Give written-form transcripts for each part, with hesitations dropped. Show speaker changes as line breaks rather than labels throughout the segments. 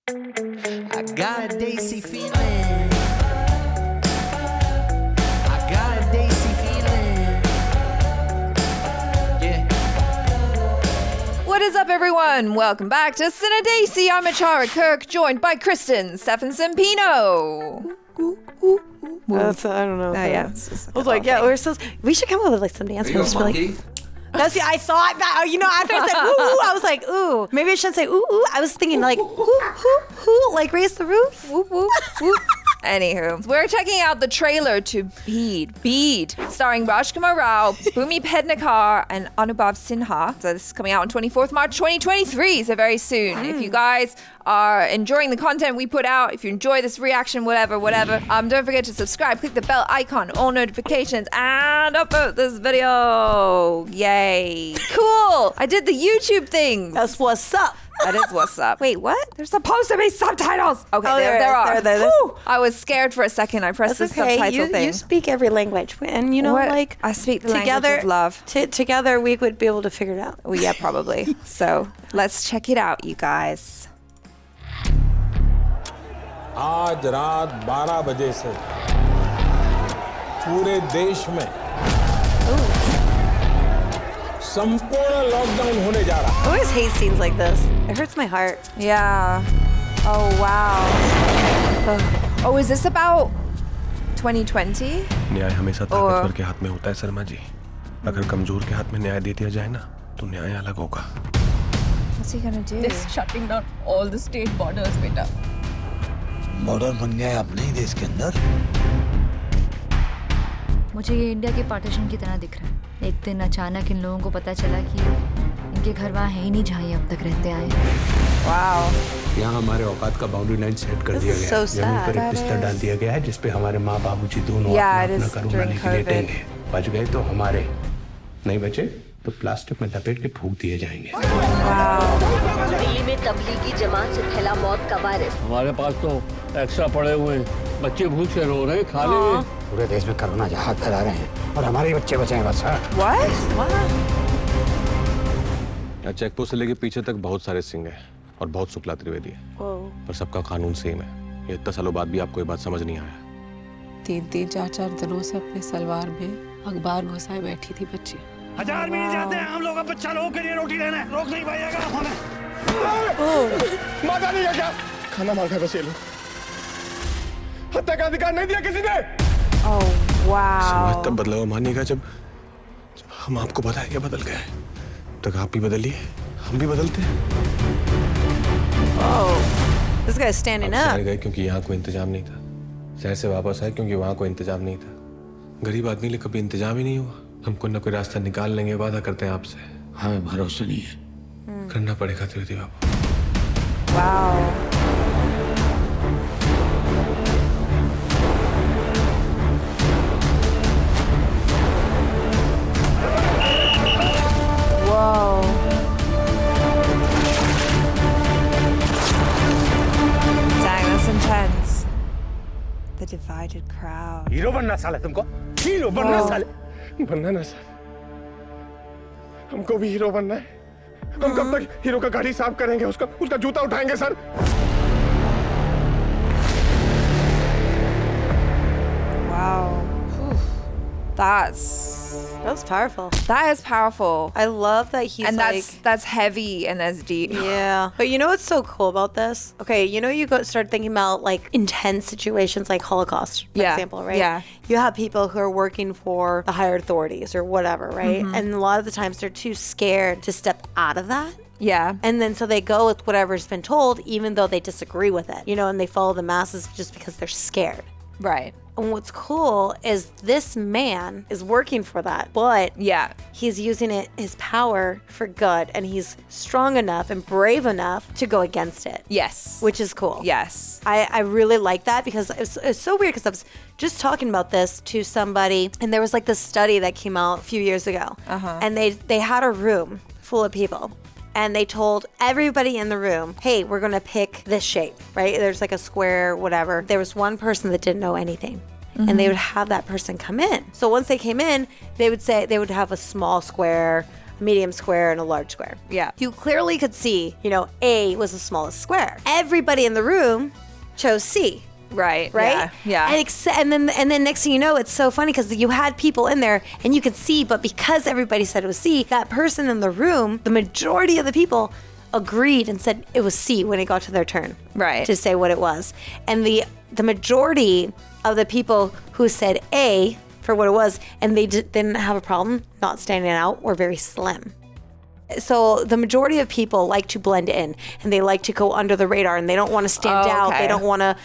I got a daisy feeling. I got a daisy feeling. Yeah.
What is up, everyone? Welcome back to Sinha Daisy. I'm ACHARAJI Kirk, joined by KRISTEN, STEPHENSONPINO.
That's, I don't know.
Yeah.
I was like, yeah, we should come up with like some dance moves. That's I thought that. You know, after I said ooh, I was like, ooh. Maybe I shouldn't say ooh, ooh. I was thinking like ooh, like raise the roof.
Whoop, whoop, whoop. Anywho, we're checking out the trailer to BHEED, starring Rajkummar, Bhumi, Pednekar, and Anubhav Sinha. So this is coming out on 24th March 2023, so very soon. If you guys are enjoying the content we put out, if you enjoy this reaction, whatever, don't forget to subscribe, click the bell icon, all notifications, and upvote this video. Yay. Cool. I did the YouTube things.
That's what's up.
That is what's up. Wait, what? There's supposed to be subtitles. Okay,
Oh,
there are.
There.
I was scared for a second. I pressed
That's
the
okay.
subtitle thing.
You speak every language, and you know,
What?
like
I speak the
together,
language of love.
Together, we would be able to figure it out.
Oh, yeah, probably. So let's check it out, you guys.
आज रात 12 बजे से पूरे देश में संपूर्ण lockdown होने जा रहा है।
I always hate scenes like this. It hurts my heart.
Yeah. Oh, wow. Oh, is this about 2020?
न्याय हमेशा ताकतवर के हाथ में होता है शर्मा जी। अगर कमजोर के हाथ में न्याय दे दिया जाए ना, तो न्याय अलग होगा।
What's he gonna do?
This shutting down all the state borders, beta.
Border बन गया है अपने ही देश के अंदर।
मुझे ये इंडिया के पार्टीशन की तरह दिख रहा है। एक दिन अचानक इन लोगों को पता चला कि इनके घर वहाँ है ही नहीं जहाँ ये अब तक रहते आए।
Wow.
यहाँ हमारे औकात का बाउंड्री लाइन सेट कर दिया गया है। जमीन पर एक बिस्तर डाल दिया गया है जिसपे हमारे माँ बाबूजी दोनों अपना करूँगा लेके लेटेंगे। बच गए तो हमारे, नहीं बचे तो प्लास्टिक में लपेट के फूंक दिए जाएंगे।
दिल्ली में तबलीगी जमात से फैला मौत का वायरस।
हमारे पास तो एक्स्ट्रा पड़े हुए हैं, बच्चे भूख से रो रहे हैं, खा लेंगे।
पूरे देश में कोरोना जहाज फैला रहे हैं और हमारे बच्चे बचे हैं बस।
चेक पोस्ट से लेके पीछे तक बहुत सारे सिंह हैं और बहुत शुक्ला त्रिवेदी है, पर सबका कानून सेम है। ये इतने सालों बाद भी आपको ये बात समझ नहीं आया।
3-3, 4-4 दिनों से अपने सलवार में अखबार घुसाए बैठी थी बच्ची।
1000 भी नहीं जाते हैं हम लोग, अब बच्चा लोगों के लिए रोटी लेना है, रोक नहीं पाएगा हमें।
माता नहीं है क्या? खाना मांगा है बस ये लोग। हत्या का अधिकार नहीं दिया किसी ने।
Oh, wow.
समाज तब बदलाव मानिएगा जब हम आपको बताएं क्या बदल गया है। तक आप भी बदलिए, हम भी बदलते हैं।
Oh, this guy's standing up.
शहर गए क्योंकि यहाँ कोई इंतजाम नहीं था। शहर से वापस आए क्योंकि वहाँ कोई इंतजाम नहीं था। गरीब आदमी के लिए कभी इंतजाम ही नहीं हुआ। हमको न कोई रास्ता निकाल लेंगे, वादा करते हैं आपसे।
हमें भरोसा नहीं है।
करना पड़ेगा त्रिवेदी बाबू।
Wow. Whoa. Dang, that's intense. The divided crowd.
Hero बनना साले तुमको? हीरो बनना साले? बनना ना साले। हमको भी हीरो बनना है। हम कब तक हीरो का गाड़ी साफ करेंगे? उसका जूता उठाएंगे sir.
Wow.
That was powerful.
That is powerful.
I love that he's
And
like,
that's heavy and that's deep.
yeah. But you know what's so cool about this? Okay, you know, start thinking about like intense situations like Holocaust, for example, right?
Yeah.
You have people who are working for the higher authorities or whatever, right? And a lot of the times they're too scared to step out of that.
Yeah.
And then so they go with whatever's been told, even though they disagree with it, you know, and they follow the masses just because they're scared.
Right.
And what's cool is this man is working for that, but
Yeah.
he's using his power for good, and he's strong enough and brave enough to go against it.
Yes.
Which is cool.
Yes.
I really like that because it's so weird because I was just talking about this to somebody, and there was like this study that came out a few years ago, and they had a room full of people. And they told everybody in the room, hey, we're going to pick this shape, right? There's like a square, whatever. There was one person that didn't know anything. And they would have that person come in. So once they came in, they would say, they would have a small square, medium square, and a large square.
Yeah.
You clearly could see, A was the smallest square. Everybody in the room chose C.
Right.
Right?
Yeah.
And then next thing you know, it's so funny because you had people in there and you could see, but because everybody said it was C, that person in the room, the majority of the people agreed and said it was C when it got to their turn.
Right.
To say what it was. And the majority of the people who said A for what it was, and they didn't have a problem not standing out, were very slim. So the majority of people like to blend in and they like to go under the radar and they don't want to stand out. They don't want to,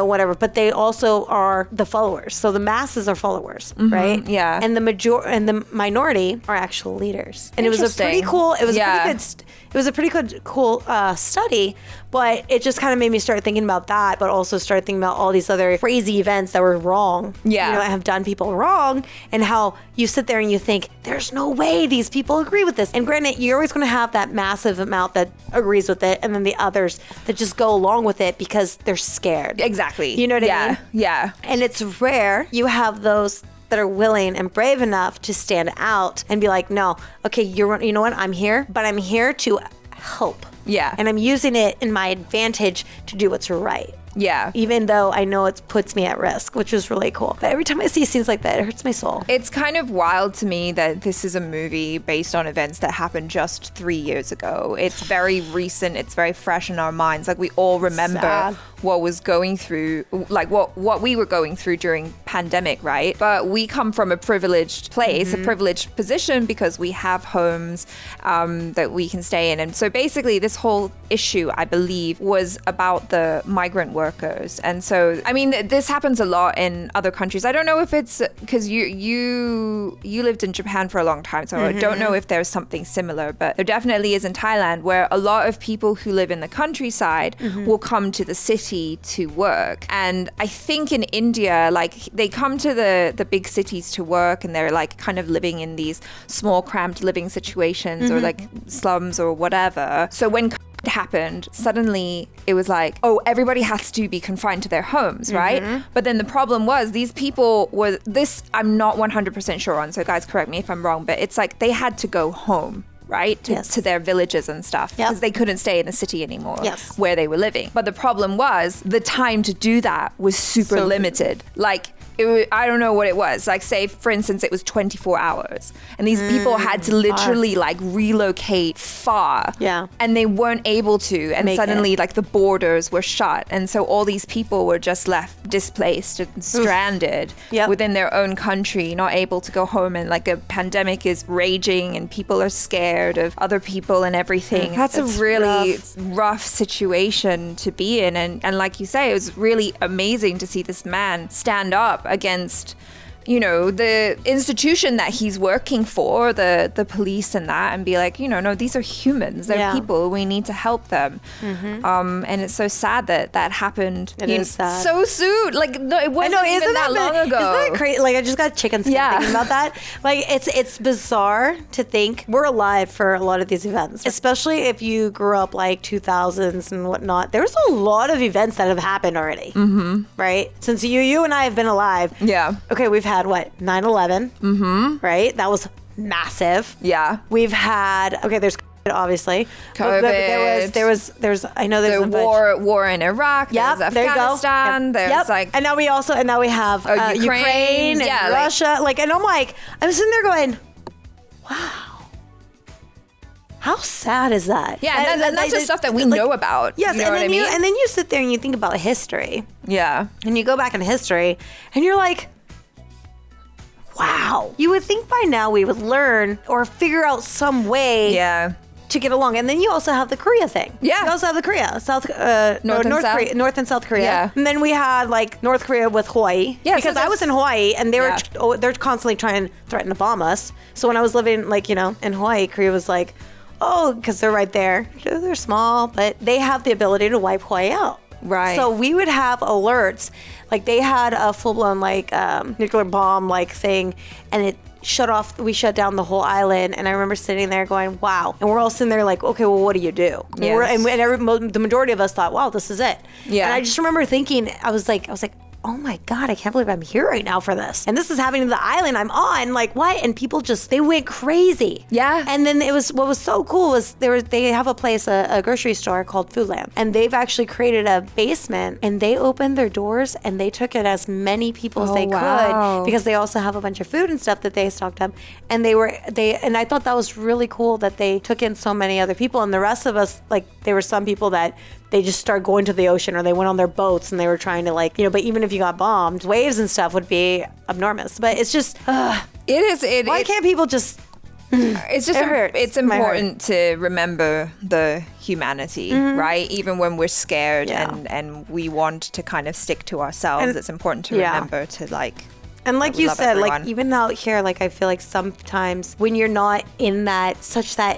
whatever. But they also are the followers. So the masses are followers, right?
Yeah.
And the minority are actual leaders. And it was a pretty cool. It was a pretty cool study. But it just kind of made me start thinking about that, but also start thinking about all these other crazy events that were wrong.
Yeah.
That have done people wrong, and how you sit there and you think, there's no way these people agree with this. And granted, you're always going to have that massive amount that agrees with it, and then the others that just go along with it because they're scared.
Exactly.
You know what I mean?
Yeah.
And it's rare you have those that are willing and brave enough to stand out and be like, no, okay, you know what? I'm here, but I'm here to help.
Yeah.
And I'm using it in my advantage to do what's right.
Yeah.
Even though I know it puts me at risk, which is really cool. But every time I see scenes like that, it hurts my soul.
It's kind of wild to me that this is a movie based on events that happened just 3 years ago. It's very recent. It's very fresh in our minds. Like, we all remember what was going through, like what we were going through during pandemic, right? But we come from a privileged place, a privileged position, because we have homes that we can stay in. And so basically this whole issue, I believe, was about the migrant workers. And so, I mean, this happens a lot in other countries. I don't know if it's because you lived in Japan for a long time, so I don't know if there's something similar, but there definitely is in Thailand, where a lot of people who live in the countryside will come to the city to work. And I think in India, like, they come to the big cities to work, and they're like kind of living in these small cramped living situations or like slums or whatever. So when happened, suddenly it was like, oh, everybody has to be confined to their homes, right? But then the problem was, these people were, this I'm not 100% sure on, so guys, correct me if I'm wrong, but it's like they had to go home, right? To their villages and stuff, because they couldn't stay in the city anymore where they were living. But the problem was, the time to do that was super limited. Like, I don't know what it was. Like, say, for instance, it was 24 hours. And these people had to literally, like, relocate far.
Yeah.
And they weren't able to. And suddenly, like, the borders were shut. And so all these people were just left displaced and stranded within their own country, not able to go home. And, like, a pandemic is raging and people are scared of other people and everything. That's a really rough situation to be in. And like you say, it was really amazing to see this man stand up against, you know, the institution that he's working for, the police and that, and be like, you know, no, these are humans. They're people. We need to help them. And it's so sad that happened.
It is sad.
So soon. Like, no, it wasn't even that long ago.
Isn't that crazy? Like, I just got chicken skin thinking about that. Like, it's bizarre to think we're alive for a lot of these events, especially if you grew up like 2000s and whatnot. There's a lot of events that have happened already, right? Since you and I have been alive. Yeah. Okay, we've had what, 9/11, right? That was massive.
Yeah.
We've had, okay, there's obviously
COVID.
There's I know there's
the war in Iraq. There's Afghanistan. There's like,
and now we have Ukraine and Russia. Like, and I'm sitting there going, wow. How sad is that?
Yeah, and that's just stuff that we know about.
Yes,
you know what I mean?
And then you sit there and you think about history.
Yeah.
And you go back in history and you're like, wow. You would think by now we would learn or figure out some way to get along. And then you also have the Korea thing. Yeah. You also have the Korea, North and South Korea. Yeah. And then we had like North Korea with Hawaii. Yeah. Because I was in Hawaii and they're constantly trying to threaten to bomb us. So when I was living like, you know, in Hawaii, Korea was like, oh, because they're right there. They're small, but they have the ability to wipe Hawaii out. Right. So we would have alerts. Like, they had a full-blown like nuclear bomb like thing, and we shut down the whole island. And I remember sitting there going, wow. And we're all sitting there like, okay, well, what do you do? Yes. The majority of us thought, wow, this is it. Yeah. And I just remember thinking, I was like, oh my God, I can't believe I'm here right now for this. And this is happening to the island I'm on. Like, what? And people they went crazy.
Yeah.
And then what was so cool was they have a place, a grocery store called Foodland. And they've actually created a basement, and they opened their doors and they took in as many people as they could, because they also have a bunch of food and stuff that they stocked up. And and I thought that was really cool that they took in so many other people. And the rest of us, like, there were some people that they just started going to the ocean, or they went on their boats and they were trying to, like, but even if you got bombed, waves and stuff would be enormous. But it's just, why can't people just...
It's just it's important to remember the humanity, right? Even when we're scared and we want to kind of stick to ourselves, it's important to remember to, like...
And like you said, like, even out here, like, I feel like sometimes when you're not in that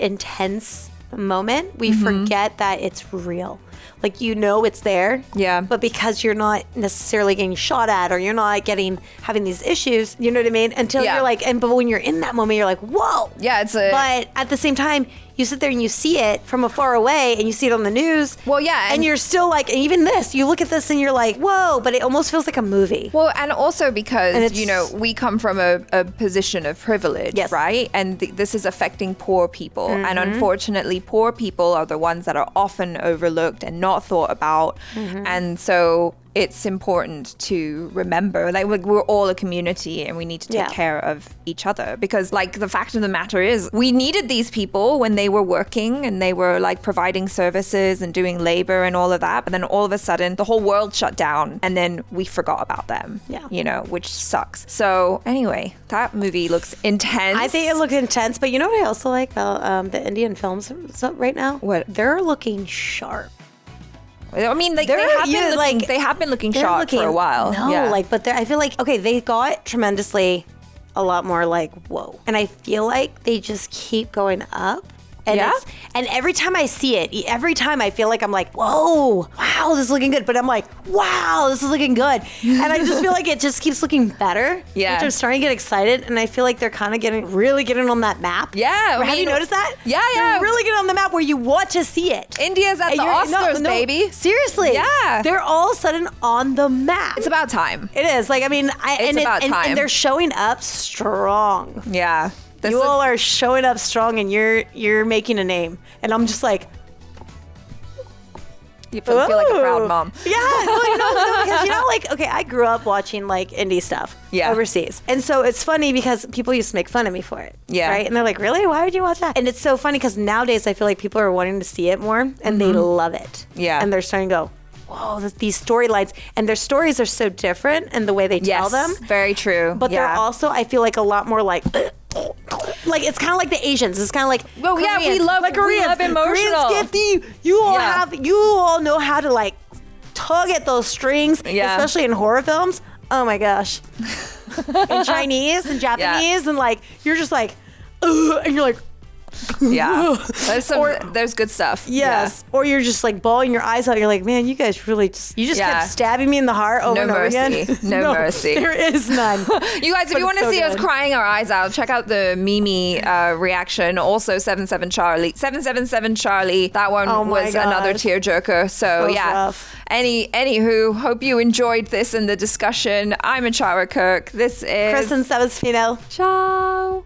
intense moment, we forget that it's real. Like, it's there. Yeah. But because you're not necessarily getting shot at, or you're not having these issues, you know what I mean? Until you're like, but when you're in that moment, you're like, whoa. Yeah, but at the same time, you sit there and you see it from afar away, and you see it on the news. Well, yeah. And you're still like, even this, you look at this and you're like, whoa, but it almost feels like a movie.
Well, and also because, we come from a position of privilege, right? And this is affecting poor people. And unfortunately, poor people are the ones that are often overlooked and not thought about. And so it's important to remember, like, we're all a community and we need to take care of each other, because, like, the fact of the matter is we needed these people when they were working and they were, like, providing services and doing labor and all of that. But then all of a sudden the whole world shut down and then we forgot about them, which sucks. So anyway, that movie looks intense.
I think it looked intense, but you know what I also like about the Indian films right now? What? They're looking sharp.
I mean, like, they have been looking sharp for a while.
No, but I feel like, okay, they got tremendously a lot more, like, whoa. And I feel like they just keep going up. And and every time I see it, every time I feel like I'm like, whoa, wow, this is looking good. But I'm like, wow, this is looking good. And I just feel like it just keeps looking better. Yeah. Which I'm starting to get excited. And I feel like they're kind of really getting on that map. Yeah. Have you noticed that? Yeah, yeah. They're really getting on the map where you want to see it.
India's at the Oscars, baby.
Seriously. Yeah. They're all of a sudden on the map.
It's about time.
It is. Like, I mean,
it's about time.
And they're showing up strong.
Yeah.
You all are showing up strong, and you're making a name, and I'm just like,
you feel like a proud mom.
Yeah, because like, okay, I grew up watching, like, indie stuff overseas, and so it's funny because people used to make fun of me for it, right? And they're like, really? Why would you watch that? And it's so funny because nowadays I feel like people are wanting to see it more, and they love it. Yeah, and they're starting to go, whoa, these storylines, and their stories are so different in the way they tell them.
Very true.
But they're also, I feel like, a lot more like. Like, it's kind of like the Asians. It's kind of like,
well, Koreans. Yeah, we love emotional.
Koreans, you all know how to, like, tug at those strings, especially in horror films. Oh my gosh. In Chinese and Japanese, and, like, you're just like, and you're like,
yeah, there's good stuff.
Yes. Or you're just, like, bawling your eyes out. You're like, man, you guys really just kept stabbing me in the heart over and over again.
No mercy.
There is none.
You guys, if you want to see us crying our eyes out, check out the Mimi reaction. Also, 777 Charlie. That one was another tearjerker. So rough. Anywho, hope you enjoyed this and the discussion. I'm Achara Kirk. This is
KRISTEN.
Ciao.